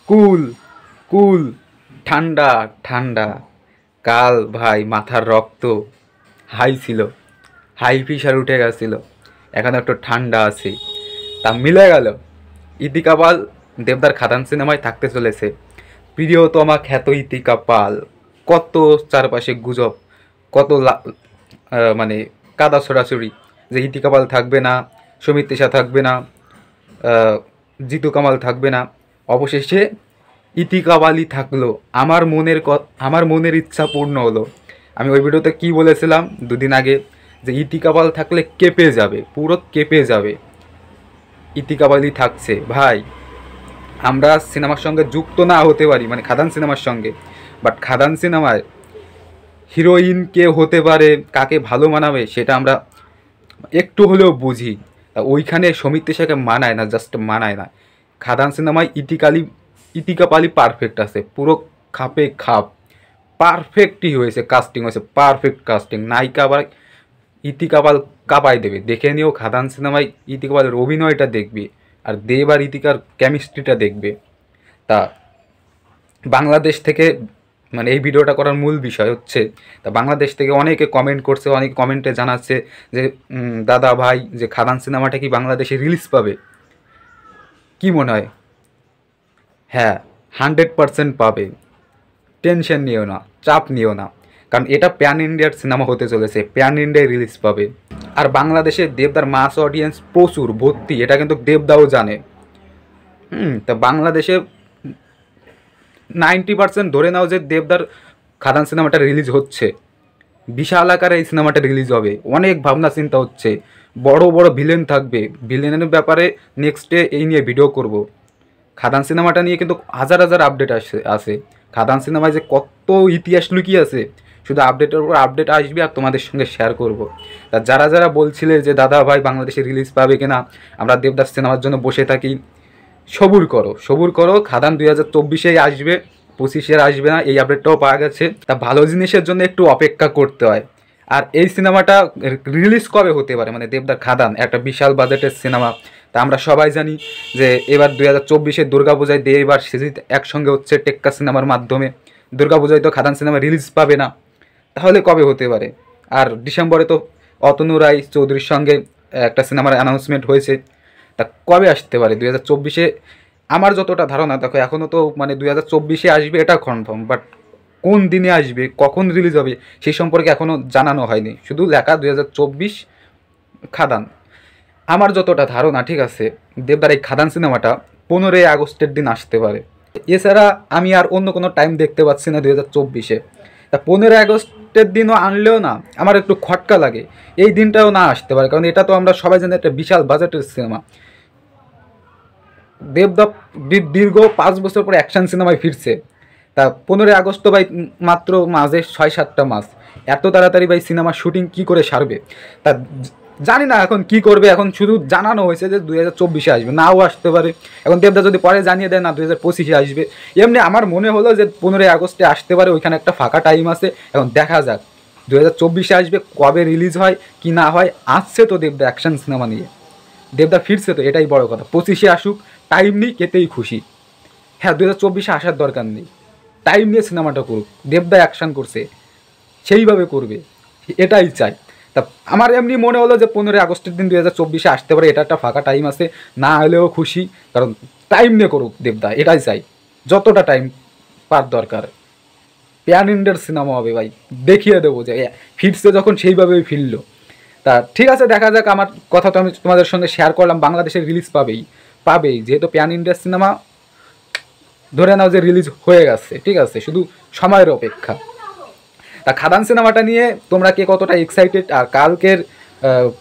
কুল কুল ঠান্ডা ঠান্ডা। কাল ভাই মাথার রক্ত হাই ছিল, হাই প্রেশার উঠে গেছিল, এখন একটু ঠান্ডা আছি। তা মিলে গেল, ইতিকা পাল দেবদার খাদান সিনেমায় থাকতে চলেছে। প্রিয়তমা খ্যাত ইতিকা পাল। কত চারপাশে গুজব, কত মানে কাদা ছড়াছড়ি যে ইতিকা পাল থাকবে না, সমিত তেষা থাকবে না, জিতু কামাল থাকবে না। অবশেষে ইতিকা পালই থাকলো। আমার মনের ইচ্ছা পূর্ণ হলো। আমি ওই ভিডিওতে কি বলেছিলাম দুদিন আগে, যে ইতিকা পাল থাকলে কেঁপে যাবে, পুরো কেঁপে যাবে। ইতিকা পালই থাকছে ভাই। আমরা সিনেমার সঙ্গে যুক্ত না হতে পারি, মানে খাদান সিনেমার সঙ্গে, বাট খাদান সিনেমায় হিরোইন কে হতে পারে, কাকে ভালো মানাবে সেটা আমরা একটু হলেও বুঝি। ওইখানে সমিত তেষাকে মানায় না, জাস্ট মানায় না। খাদান সিনেমায় ইতিকা পালি পারফেক্ট আছে, পুরো খাপে খাপ পারফেক্টই হয়েছে, কাস্টিং হয়েছে পারফেক্ট কাস্টিং। নায়িকা আবার ইতিকা পাল কাঁপাই দেবে। দেখে নিও খাদান সিনেমায় ইতিকা পালের অভিনয়টা দেখবি, আর দেব আর ইতিকার কেমিস্ট্রিটা দেখবে। তা বাংলাদেশ থেকে, মানে এই ভিডিওটা করার মূল বিষয় হচ্ছে, তা বাংলাদেশ থেকে অনেকে কমেন্ট করছে, অনেকে কমেন্টে জানাচ্ছে যে দাদা ভাই, যে খাদান সিনেমাটা কি বাংলাদেশে রিলিজ পাবে? কি মনে হয়? হ্যাঁ, 100% পাবে। টেনশন নিও না, চাপ নিও না, কারণ এটা প্যান ইন্ডিয়ার সিনেমা হতে চলেছে, প্যান ইন্ডিয়ায় রিলিজ পাবে। আর বাংলাদেশে দেবদার মাস অডিয়েন্স প্রচুর ভর্তি, এটা কিন্তু দেবদাও জানে। তা বাংলাদেশে 90% ধরে নাও যে দেবদার খাদান সিনেমাটা রিলিজ হচ্ছে, বিশাল আকারে এই সিনেমাটা রিলিজ হবে। অনেক ভাবনা চিন্তা হচ্ছে, বড় বড় ভিলেন থাকবে। ভিলেনের ব্যাপারে নেক্সটে এই নিয়ে ভিডিও করব। খাদান সিনেমাটা নিয়ে কিন্তু হাজার হাজার আপডেট আসে। খাদান সিনেমায় যে কত ইতিহাস লুকিয়ে আছে, শুধু আপডেটের উপর আপডেট আসবে আর তোমাদের সঙ্গে শেয়ার করব। তা যারা যারা বলছিলে যে দাদা ভাই বাংলাদেশে রিলিজ পাবে কিনা, আমরা দেবদাস সিনেমার জন্য বসে থাকি, সবুর করো, সবুর করো। খাদান 2024-এ আসবে, 25-এর আসবে না, এই আপডেটটাও পাওয়া গেছে। তা ভালো জিনিসের জন্য একটু অপেক্ষা করতে হয়। আর এই সিনেমাটা রিলিজ কবে হতে পারে, মানে দেবদার খাদান একটা বিশাল বাজেটের সিনেমা। তা আমরা সবাই জানি যে এবার 2024-এর দুর্গাপূজায় দেব এবার সিজিত একসঙ্গে হচ্ছে টেক্কা সিনেমার মাধ্যমে। দুর্গাপূজায় তো খাদান সিনেমা রিলিজ পাবে না, তাহলে কবে হতে পারে? আর ডিসেম্বরে তো অতনু রায় চৌধুরীর সঙ্গে একটা সিনেমার অ্যানাউন্সমেন্ট হয়েছে। তা কবে আসতে পারে? 2024-এ আমার যতটা ধারণা, দেখো এখনও তো মানে 2024-এ আসবে এটা কনফার্ম, বাট কোন দিনে আসবে, কখন রিলিজ হবে সেই সম্পর্কে এখনও জানানো হয়নি। শুধু লেখা 2024 খাদান। আমার যতটা ধারণা, ঠিক আছে, দেবদার এই খাদান সিনেমাটা 15ই আগস্টের দিন আসতে পারে। এছাড়া আমি আর অন্য কোনো টাইম দেখতে পাচ্ছি না 2024-এ। তা 15ই আগস্টের দিনও আনলেও না আমার একটু খটকা লাগে, এই দিনটাও না আসতে পারে, কারণ এটা তো আমরা সবাই জানি একটা বিশাল বাজেটের সিনেমা। দেবদা দীর্ঘ 5 বছর পরে অ্যাকশন সিনেমায় ফিরছে। তা 15ই আগস্ট তো ভাই মাত্র মাঝে 6-7টা মাস, এত তাড়াতাড়ি ভাই সিনেমার শুটিং কী করে সারবে? তা জানি না এখন কি করবে। এখন শুধু জানানো হয়েছে যে 2024-এ আসবে, নাও আসতে পারে। এখন দেবদা যদি পরে জানিয়ে দেয় না 2025-এ আসবে, এমনি আমার মনে হলো যে 15ই আগস্টে আসতে পারে, ওইখানে একটা ফাঁকা টাইম আছে। এখন দেখা যাক 2024-এ আসবে, কবে রিলিজ হয় কি না হয়। আসছে তো দেবদা অ্যাকশন সিনেমা নিয়ে, দেবদা ফিরছে তো, এটাই বড় কথা। 25-এ আসুক, টাইম নেই, কেতেই খুশি। হ্যাঁ, 2024-এ আসার দরকার নেই, টাইম নিয়ে সিনেমাটা করুক। দেবদা অ্যাকশান করছে, সেইভাবে করবে, এটাই চাই। তা আমার এমনি মনে হলো যে 15ই আগস্টের দিন 2024-এ আসতে পারে, এটা একটা ফাঁকা টাইম আছে, না হলেও খুশি, কারণ টাইম নিয়ে করুক দেবদা, এটাই চাই। যতটা টাইম পার দরকার, প্যান ইন্ডিয়ার সিনেমা হবে ভাই, দেখিয়ে দেবো যে ফিরছে যখন সেইভাবেই ফিরলো। তা ঠিক আছে, দেখা যাক। আমার কথা তো আমি তোমাদের সঙ্গে শেয়ার করলাম, বাংলাদেশে রিলিজ পাবেই, যেহেতু প্যান ইন্ডিয়ার সিনেমা ধরে নাও যে রিলিজ হয়ে গেছে, ঠিক আছে, শুধু সময়ের অপেক্ষা। তা খাদান সিনেমাটা নিয়ে তোমরা কে কতটা এক্সাইটেড, আর কালকের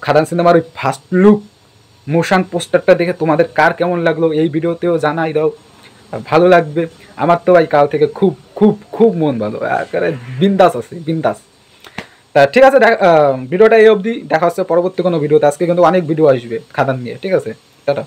খাদান সিনেমার ওই ফার্স্ট লুক মোশন পোস্টারটা দেখে তোমাদের কার কেমন লাগলো এই ভিডিওতেও জানাই দাও, ভালো লাগবে। আমার তো ভাই কাল থেকে খুব খুব খুব মন ভালো, একেবারে বিন্দাস আছে, বিন্দাস। তা ঠিক আছে, ভিডিওটা এই অবধি, দেখা হচ্ছে পরবর্তী কোনো ভিডিওতে। আজকে কিন্তু অনেক ভিডিও আসবে খাদান নিয়ে, ঠিক আছে, টাটা।